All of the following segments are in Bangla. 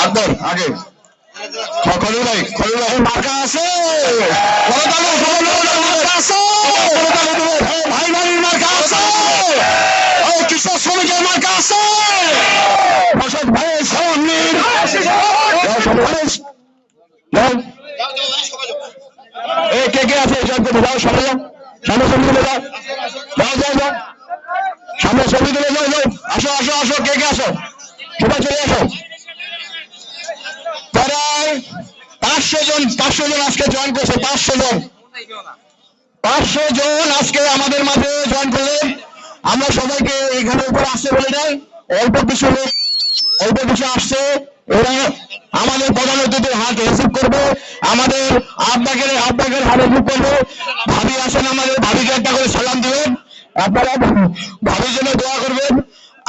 আকবর আগে খলিল ভাই মার্কা আছে ভাই ভাইয়ের মার্কা আছে কৃষক শ্রমিকের মার্কা আছে অশোক ভাইয়ের সামনে কে কে আছে যাও সামনে যাও সামনে ছবি তুলে যাও যাও সামনে ছবি তুলে যাও আসো কে কে আসো সবাই চলে আসো প্রায় 500 জন আজকে জয়েন করছে 500 জন আজকে আমাদের মাঝে জয়েন করলেন আমরা সবাইকে এখানে উপর আসতে বলে নাই অল্প কিছু আসছে এরা আমাদের প্রধান অতিথির হাত রিসিভ করবে আমাদের আব্বাকে হাত রিসিভ করবে ভাবি আসেন আমাদের ভাবিকে একটা করে সালাম দিবেন আপনারা ভাবির জন্য দোয়া করবেন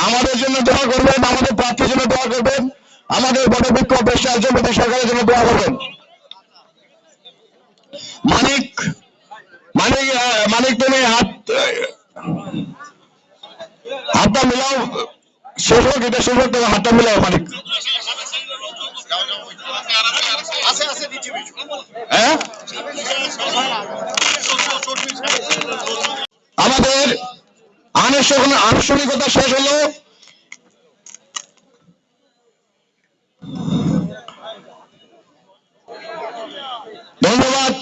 আমাদের জন্য দোয়া করবেন আমাদের প্রার্থীর জন্য দোয়া করবেন আমাদের বটবৃক্ষ পেশার জন্য সরকারের জন্য দোয়া করবেন মানিক তুমি হাতটা মিলাও শেষ হোক এটা শেষ হোক তবে হাতটা মিলাও মানিক আমাদের আনুষ্ঠানিকতা শেষ হলো ধন্যবাদ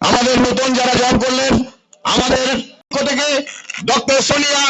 আমাদের নতুন যারা জয়েন করলেন আমাদের পক্ষ থেকে ডক্টর সোনিয়া